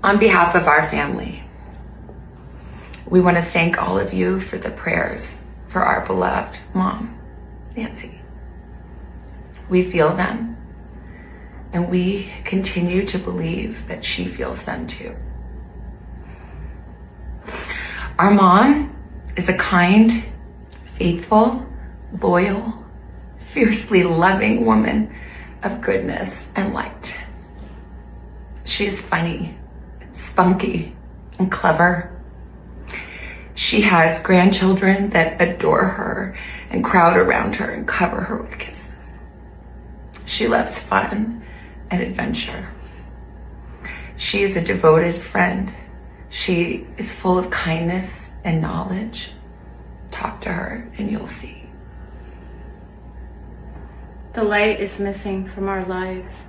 On behalf of our family, we want to thank all of you for the prayers for our beloved mom, Nancy. We feel them, and we continue to believe that she feels them too. Our mom is a kind, faithful, loyal, fiercely loving woman of goodness and light. She is funny, spunky, and clever. She has grandchildren that adore her and crowd around her and cover her with kisses. She loves fun and adventure. She is a devoted friend. She is full of kindness and knowledge. Talk to her and you'll see. The light is missing from our lives.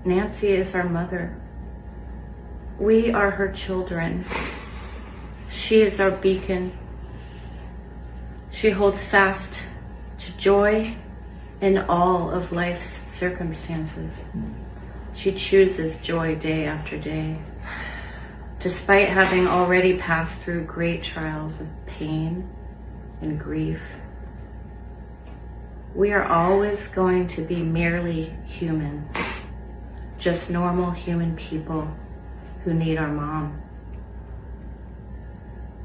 Nancy is our mother. We are her children. She is our beacon. She holds fast to joy in all of life's circumstances. She chooses joy day after day, despite having already passed through great trials of pain and grief. We are always going to be merely human, just normal human people who need our mom.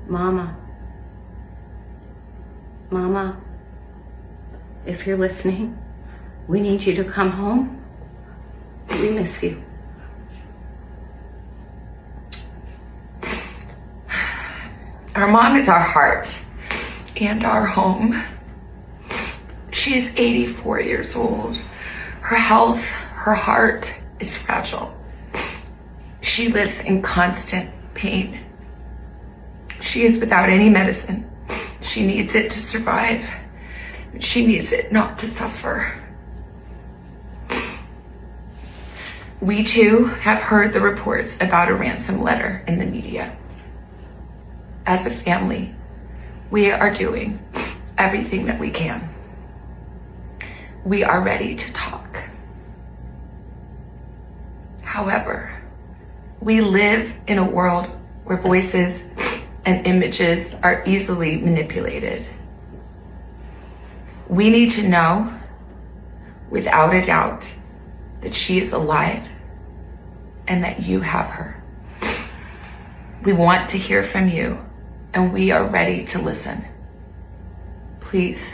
Mama, if you're listening, we need you to come home. We miss you. Our mom is our heart and our home. She is 84 years old. Her health, her heart is fragile. She lives in constant pain. She is without any medicine. She needs it to survive. She needs it not to suffer. We too have heard the reports about a ransom letter in the media. As a family, we are doing everything that we can. We are ready to talk. However, we live in a world where voices and images are easily manipulated. We need to know, without a doubt, that she is alive and that you have her. We want to hear from you, and we are ready to listen. Please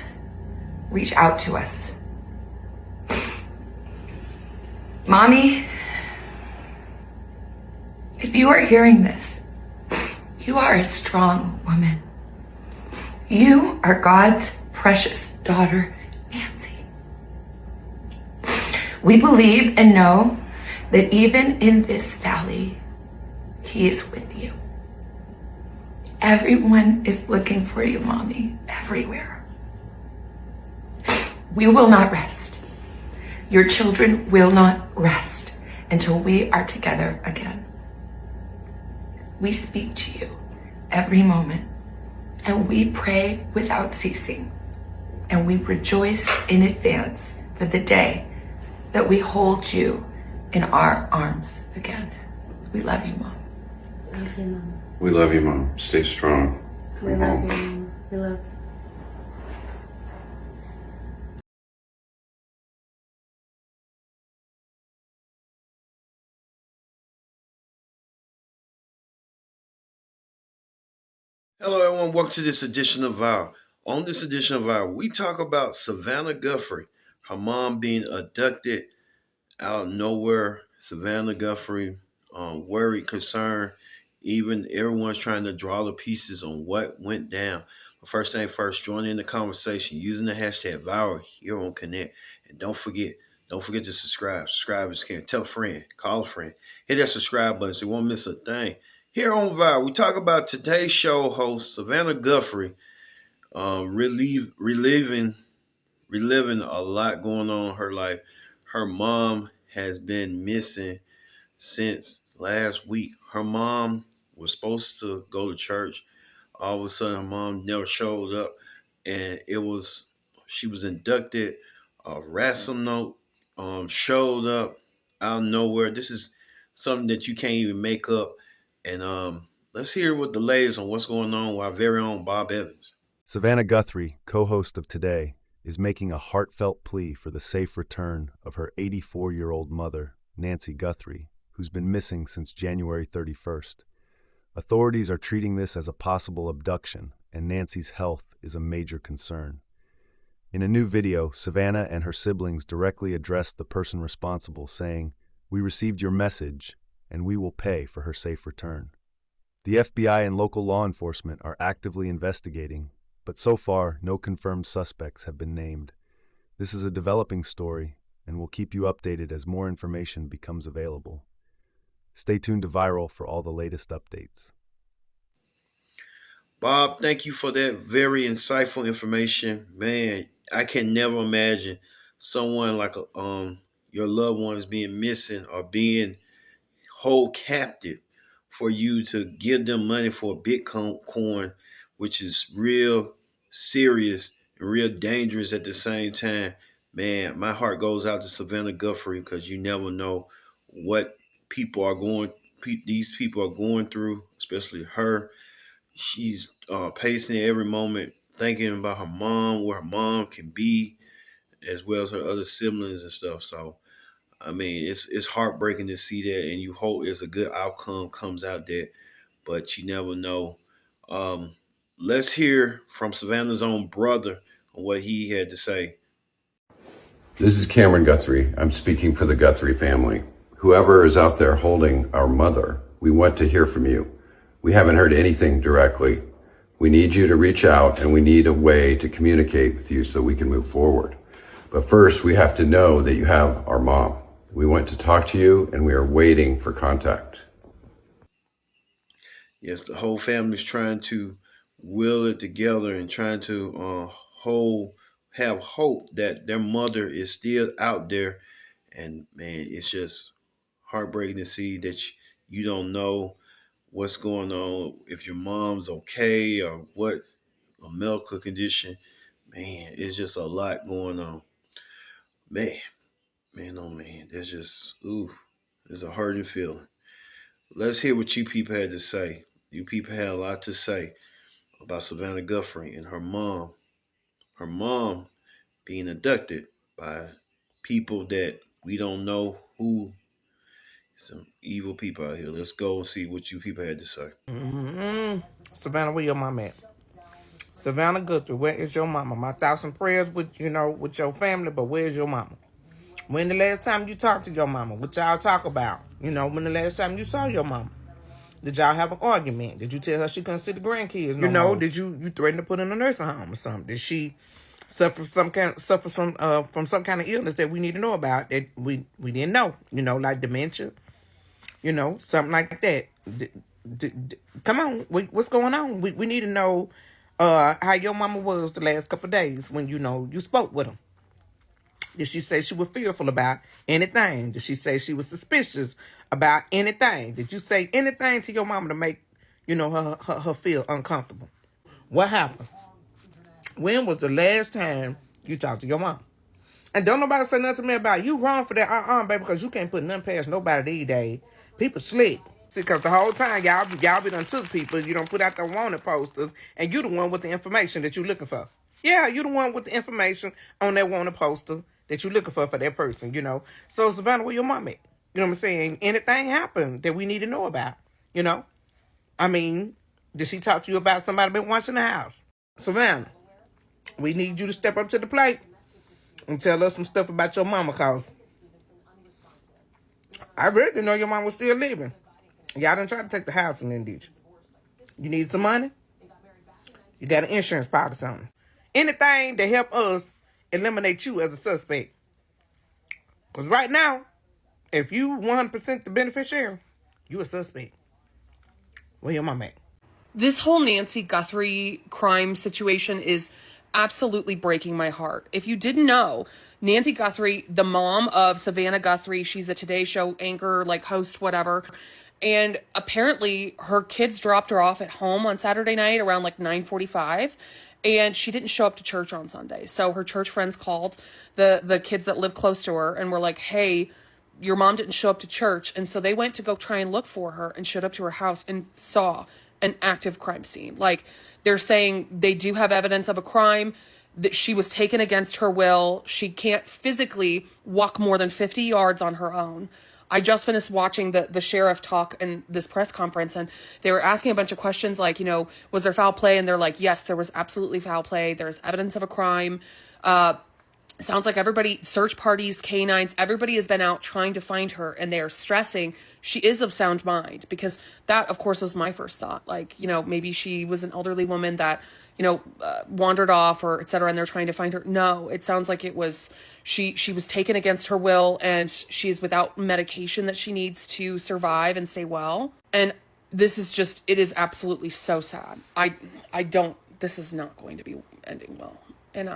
reach out to us. Mommy, if you are hearing this, you are a strong woman. You are God's precious daughter, Nancy. We believe and know that even in this valley, He is with you. Everyone is looking for you, Mommy, everywhere. We will not rest. Your children will not rest until we are together again. We speak to you every moment, and we pray without ceasing, and we rejoice in advance for the day that we hold you in our arms again. We love you, Mom. Love you, Mom. We love you, Mom. Stay strong. We love you, Mom. We love you. Hello, everyone. Welcome to this edition of Vow. On this edition of Vow, we talk about Savannah Guthrie, her mom being abducted out of nowhere. Savannah Guthrie, worried, concerned. Even everyone's trying to draw the pieces on what went down. But first thing first, join in the conversation using the hashtag Vow here on Connect. And don't forget to subscribe. Subscribe is caring. Tell a friend, call a friend. Hit that subscribe button so you won't miss a thing. Here on Vow, we talk about today's show host, Savannah Guthrie, reliving a lot going on in her life. Her mom has been missing since last week. Her mom was supposed to go to church. All of a sudden, her mom never showed up, and she was inducted. A ransom note showed up out of nowhere. This is something that you can't even make up. And let's hear what the latest on what's going on with our very own Bob Evans. Savannah Guthrie, co-host of Today, is making a heartfelt plea for the safe return of her 84-year-old mother, Nancy Guthrie, who's been missing since January 31st. Authorities are treating this as a possible abduction, and Nancy's health is a major concern. In a new video, Savannah and her siblings directly addressed the person responsible, saying, "We received your message, and we will pay for her safe return." The FBI and local law enforcement are actively investigating, but so far, no confirmed suspects have been named. This is a developing story, and we'll keep you updated as more information becomes available. Stay tuned to Viral for all the latest updates. Bob, thank you for that very insightful information. Man, I can never imagine someone like your loved ones being missing or being hold captive for you to give them money for a Bitcoin, which is real serious and real dangerous at the same time. Man, my heart goes out to Savannah Guthrie because you never know what people are going. These people are going through, especially her. She's pacing every moment, thinking about her mom, where her mom can be, as well as her other siblings and stuff. So I mean, it's heartbreaking to see that, and you hope it's a good outcome comes out there, but you never know. Um, let's hear from Savannah's own brother on what he had to say. This is Cameron Guthrie. I'm speaking for the Guthrie family. Whoever is out there holding our mother, we want to hear from you. We haven't heard anything directly. We need you to reach out, and we need a way to communicate with you so we can move forward. But first, we have to know that you have our mom. We want to talk to you, and we are waiting for contact. Yes, the whole family's trying to will it together and trying to have hope that their mother is still out there. And man, it's just heartbreaking to see that you don't know what's going on, if your mom's okay or what a medical condition. Man, it's just a lot going on. Man, man, oh man, that's just it's a hurting feeling. Let's hear what you people had to say. You people had a lot to say about Savannah Guthrie and her mom. Her mom being abducted by people that we don't know who. Some evil people out here. Let's go and see what you people had to say. Savannah, where your mama at? Savannah Guthrie, where is your mama? My thoughts and prayers with with your family, but where's your mama? When the last time you talked to your mama? What y'all talk about? When the last time you saw your mama? Did y'all have an argument? Did you tell her she couldn't see the grandkids? Did you threaten to put her in a nursing home or something? Did she suffer from some kind of illness that we need to know about that we didn't know? Like dementia, something like that. Come on, what's going on? We need to know how your mama was the last couple of days when you spoke with her. Did she say she was fearful about anything? Did she say she was suspicious about anything? Did you say anything to your mama to make her feel uncomfortable? What happened? When was the last time you talked to your mom? And don't nobody say nothing to me about you wrong for that, baby, because you can't put nothing past nobody these days. People slick. See, because the whole time y'all be done took people, you don't put out the wanted posters, and you the one with the information that you looking for. Yeah, you the one with the information on that wanted poster that you looking for that person, So, Savannah, where your mom at? You know what I'm saying? Anything happened that we need to know about, I mean, did she talk to you about somebody been watching the house? Savannah, we need you to step up to the plate and tell us some stuff about your mama, cause I really didn't know your mom was still living. Y'all didn't try to take the house and then did you? You need some money? You got an insurance policy on. Anything to help us eliminate you as a suspect. Because right now, if you 100% the beneficiary, you a suspect. Where your mom at? This whole Nancy Guthrie crime situation is absolutely breaking my heart. If you didn't know, Nancy Guthrie, the mom of Savannah Guthrie, she's a Today Show anchor, host, whatever. And apparently her kids dropped her off at home on Saturday night around 9:45. And she didn't show up to church on Sunday. So her church friends called the kids that live close to her and were like, hey, your mom didn't show up to church. And so they went to go try and look for her and showed up to her house and saw an active crime scene. Like, they're saying they do have evidence of a crime, that she was taken against her will. She can't physically walk more than 50 yards on her own. I just finished watching the sheriff talk in this press conference, and they were asking a bunch of questions like, was there foul play? And they're like, yes, there was absolutely foul play. There's evidence of a crime. Sounds like everybody, search parties, canines, everybody has been out trying to find her, and they are stressing she is of sound mind, because that, of course, was my first thought. Like, maybe she was an elderly woman that, wandered off or et cetera, and they're trying to find her. No, it sounds like it was, she was taken against her will, and she's without medication that she needs to survive and stay well. And this is just, it is absolutely so sad. This is not going to be ending well. And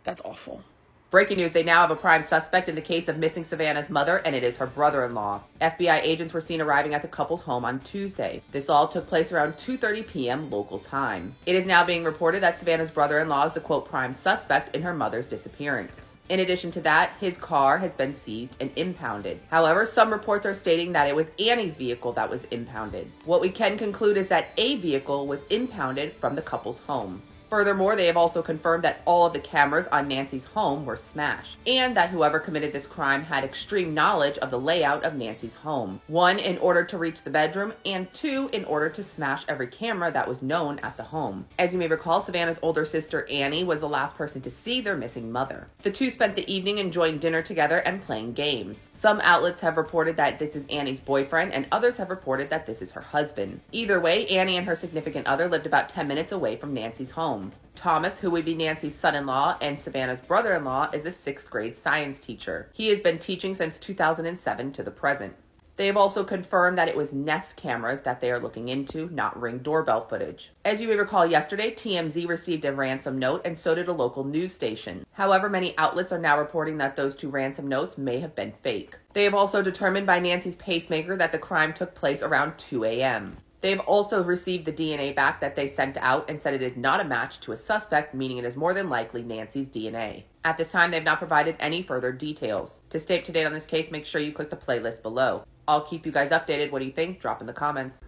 that's awful. Breaking news, they now have a prime suspect in the case of missing Savannah's mother, and it is her brother-in-law. FBI agents were seen arriving at the couple's home on Tuesday. This all took place around 2:30 p.m. local time. It is now being reported that Savannah's brother-in-law is the, quote, prime suspect in her mother's disappearance. In addition to that, his car has been seized and impounded. However, some reports are stating that it was Annie's vehicle that was impounded. What we can conclude is that a vehicle was impounded from the couple's home. Furthermore, they have also confirmed that all of the cameras on Nancy's home were smashed, and that whoever committed this crime had extreme knowledge of the layout of Nancy's home. 1, in order to reach the bedroom, and 2, in order to smash every camera that was known at the home. As you may recall, Savannah's older sister Annie was the last person to see their missing mother. The two spent the evening enjoying dinner together and playing games. Some outlets have reported that this is Annie's boyfriend, and others have reported that this is her husband. Either way, Annie and her significant other lived about 10 minutes away from Nancy's home. Thomas, who would be Nancy's son-in-law and Savannah's brother-in-law, is a 6th grade science teacher. He has been teaching since 2007 to the present. They have also confirmed that it was Nest cameras that they are looking into, not Ring doorbell footage. As you may recall, yesterday, TMZ received a ransom note, and so did a local news station. However, many outlets are now reporting that those 2 ransom notes may have been fake. They have also determined by Nancy's pacemaker that the crime took place around 2 a.m. They've also received the DNA back that they sent out and said it is not a match to a suspect, meaning it is more than likely Nancy's DNA. At this time, they've not provided any further details. To stay up to date on this case, make sure you click the playlist below. I'll keep you guys updated. What do you think? Drop in the comments.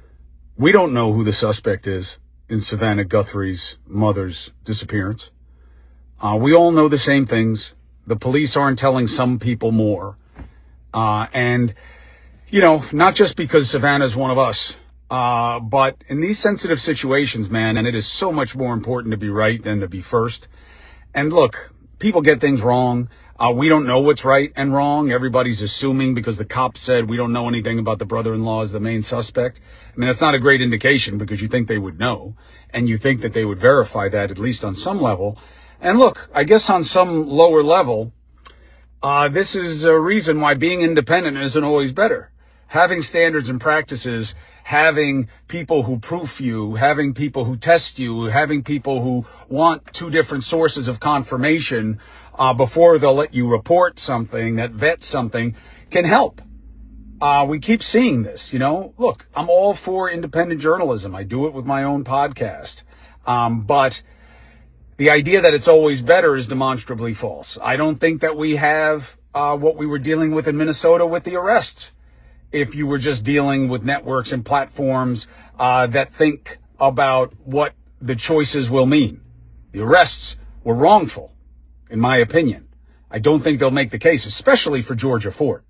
We don't know who the suspect is in Savannah Guthrie's mother's disappearance. We all know the same things. The police aren't telling some people more. And, not just because Savannah's one of us. But in these sensitive situations, man, and it is so much more important to be right than to be first. And look, people get things wrong. We don't know what's right and wrong. Everybody's assuming because the cops said we don't know anything about the brother-in-law as the main suspect. I mean, that's not a great indication because you think they would know and you think that they would verify that at least on some level. And look, I guess on some lower level, this is a reason why being independent isn't always better. Having standards and practices, having people who proof you, having people who test you, having people who want 2 different sources of confirmation before they'll let you report something, that vet something, can help. We keep seeing this, Look, I'm all for independent journalism. I do it with my own podcast. But the idea that it's always better is demonstrably false. I don't think that we have what we were dealing with in Minnesota with the arrests. If you were just dealing with networks and platforms that think about what the choices will mean. The arrests were wrongful, in my opinion. I don't think they'll make the case, especially for Georgia Fort.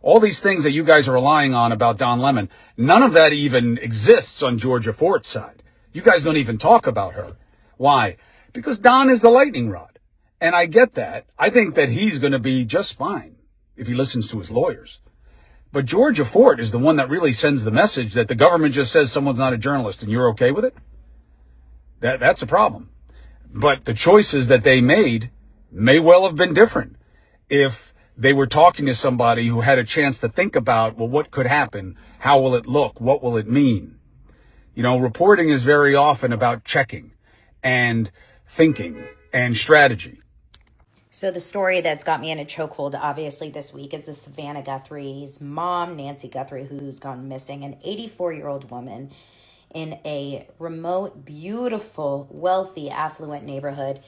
All these things that you guys are relying on about Don Lemon, none of that even exists on Georgia Fort's side. You guys don't even talk about her. Why? Because Don is the lightning rod. And I get that. I think that he's going to be just fine if he listens to his lawyers. But Georgia Fort is the one that really sends the message that the government just says someone's not a journalist and you're okay with it. That's a problem. But the choices that they made may well have been different if they were talking to somebody who had a chance to think about, well, what could happen? How will it look? What will it mean? Reporting is very often about checking and thinking and strategy. So the story that's got me in a chokehold, obviously, this week is the Savannah Guthrie's mom, Nancy Guthrie, who's gone missing, an 84-year-old woman in a remote, beautiful, wealthy, affluent neighborhood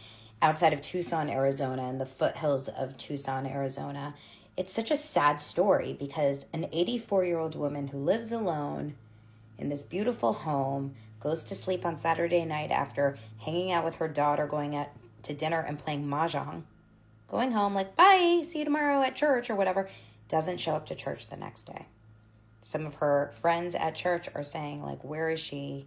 outside of Tucson, Arizona, in the foothills of Tucson, Arizona. it's such a sad story because an 84-year-old woman who lives alone in this beautiful home goes to sleep on Saturday night after hanging out with her daughter, going out to dinner and playing mahjong, going home like, bye, see you tomorrow at church or whatever, doesn't show up to church the next day. Some of her friends at church are saying, like, where is she?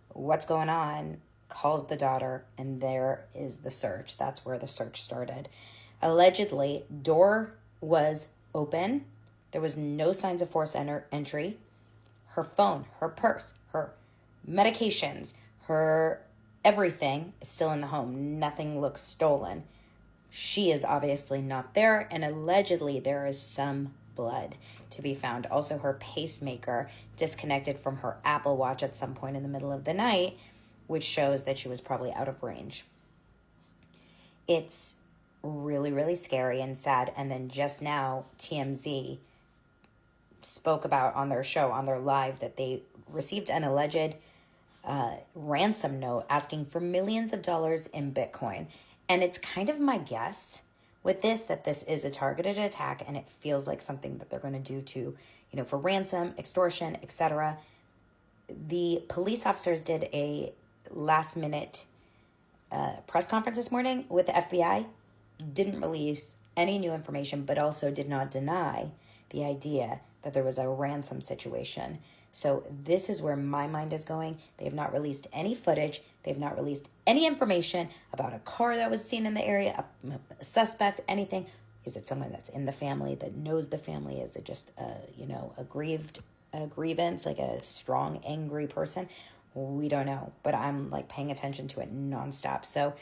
What's going on? Calls the daughter, and there is the search. That's where the search started. Allegedly, door was open. There was no signs of forced entry. Her phone, her purse, her medications, her everything is still in the home. Nothing looks stolen. She is obviously not there, and allegedly there is some blood to be found. Also, her pacemaker disconnected from her Apple Watch at some point in the middle of the night, which shows that she was probably out of range. It's really, really scary and sad. And then just now, TMZ spoke about on their show, on their live, that they received an alleged ransom note asking for millions of dollars in Bitcoin. And it's kind of my guess with this that this is a targeted attack, and it feels like something that they're going to do to, for ransom, extortion, etc. The police officers did a last minute press conference this morning with the FBI, didn't release any new information, but also did not deny the idea that there was a ransom situation. So this is where my mind is going. They have not released any footage. They've not released any information about a car that was seen in the area, a suspect, anything. Is it someone that's in the family, that knows the family? Is it just a grievance, like a strong, angry person? We don't know, but I'm like paying attention to it nonstop. So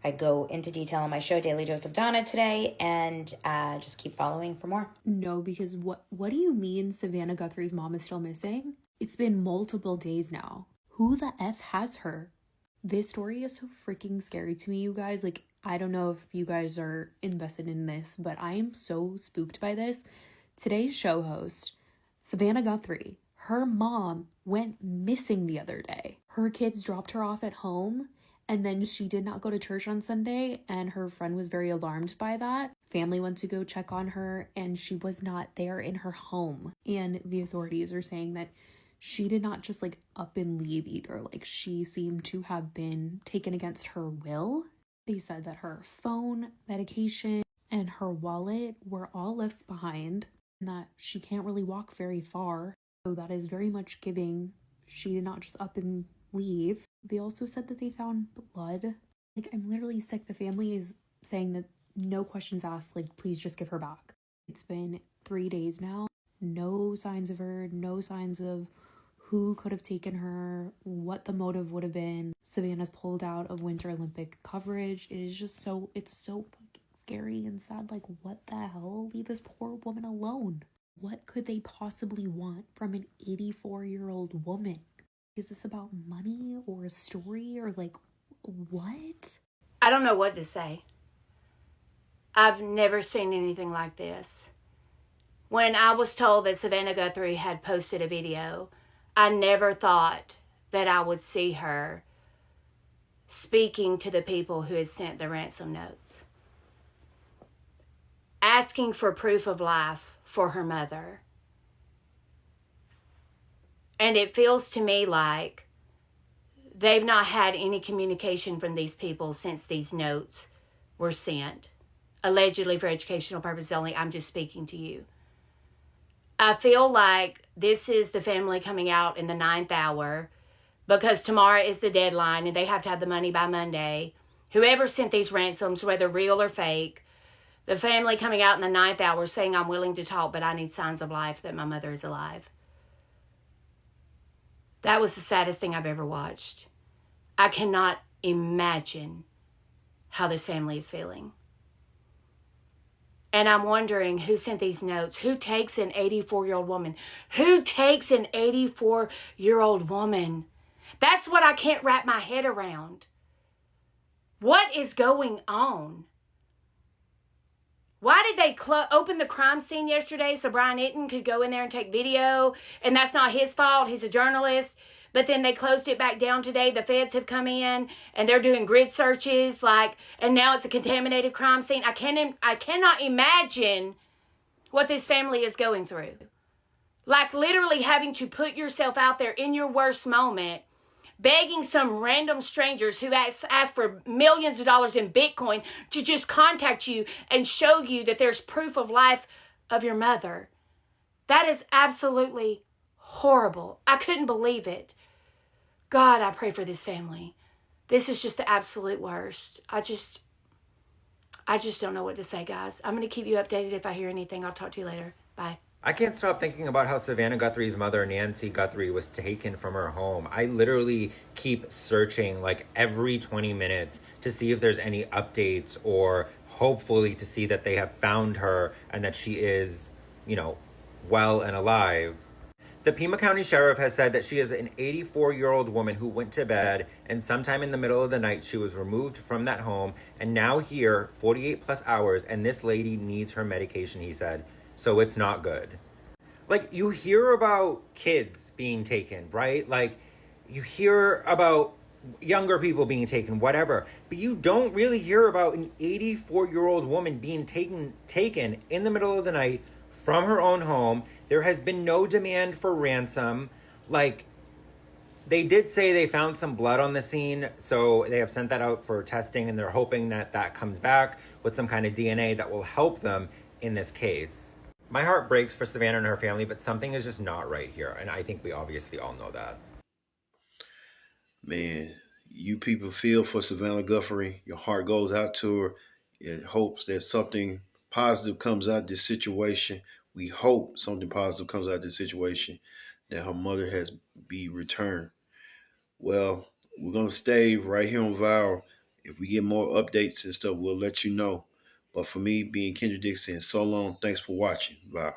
I go into detail on my show, Daily Dose of Donna, today, and just keep following for more. No, because what do you mean Savannah Guthrie's mom is still missing? It's been multiple days now. Who the F has her? This story is so freaking scary to me, you guys. Like, I don't know if you guys are invested in this, but I am so spooked by this. Today's show host, Savannah Guthrie, her mom went missing the other day. Her kids dropped her off at home, and then she did not go to church on Sunday, and her friend was very alarmed by that. Family went to go check on her, and she was not there in her home. And the authorities are saying that she did not just like up and leave either. Like, she seemed to have been taken against her will. They said that her phone, medication, and her wallet were all left behind, and that she can't really walk very far. So that is very much giving she did not just up and leave. They also said that they found blood. Like, I'm literally sick. The family is saying that no questions asked, like, please just give her back. It's been 3 days now. No signs of her, no signs of who could have taken her, what the motive would have been. Savannah's pulled out of Winter Olympic coverage. It is just it's so fucking scary and sad. Like, what the hell? Leave this poor woman alone. What could they possibly want from an 84-year-old woman? Is this about money or a story or like what? I don't know what to say. I've never seen anything like this. When I was told that Savannah Guthrie had posted a video, I never thought that I would see her speaking to the people who had sent the ransom notes, asking for proof of life for her mother. And it feels to me like they've not had any communication from these people since these notes were sent, allegedly for educational purposes only. I'm just speaking to you. I feel like this is the family coming out in the 9th hour because tomorrow is the deadline and they have to have the money by Monday. Whoever sent these ransoms, whether real or fake, the family coming out in the 9th hour saying, I'm willing to talk, but I need signs of life that my mother is alive. That was the saddest thing I've ever watched. I cannot imagine how this family is feeling. And I'm wondering who sent these notes. Who takes an 84-year-old woman? Who takes an 84-year-old woman? That's what I can't wrap my head around. What is going on? Why did they open the crime scene yesterday so Brian Itten could go in there and take video? And that's not his fault. He's a journalist. But then they closed it back down today. The feds have come in and they're doing grid searches, and now it's a contaminated crime scene. I cannot imagine what this family is going through. Like literally having to put yourself out there in your worst moment, begging some random strangers who ask for millions of dollars in Bitcoin to just contact you and show you that there's proof of life of your mother. That is absolutely horrible. I couldn't believe it. God, I pray for this family. This is just the absolute worst. I just don't know what to say, guys. I'm going to keep you updated if I hear anything. I'll talk to you later. Bye. I can't stop thinking about how Savannah Guthrie's mother, Nancy Guthrie, was taken from her home. I literally keep searching like every 20 minutes to see if there's any updates, or hopefully to see that they have found her and that she is, well and alive. The Pima County Sheriff has said that she is an 84-year-old woman who went to bed, and sometime in the middle of the night she was removed from that home and now here 48 plus hours, and this lady needs her medication, he said. So it's not good. Like, you hear about kids being taken, right? Like, you hear about younger people being taken, whatever. But you don't really hear about an 84-year-old woman being taken in the middle of the night from her own home. There has been no demand for ransom. Like, they did say they found some blood on the scene, so they have sent that out for testing, and they're hoping that that comes back with some kind of DNA that will help them in this case. My heart breaks for Savannah and her family, but something is just not right here, and I think we obviously all know that. Man, you people feel for Savannah Guthrie. Your heart goes out to her. It hopes that something positive comes out of this situation. We hope something positive comes out of this situation, that her mother has be returned. Well, we're going to stay right here on Viral. If we get more updates and stuff, we'll let you know. But for me, being Kendra Dixon, so long. Thanks for watching. Viral.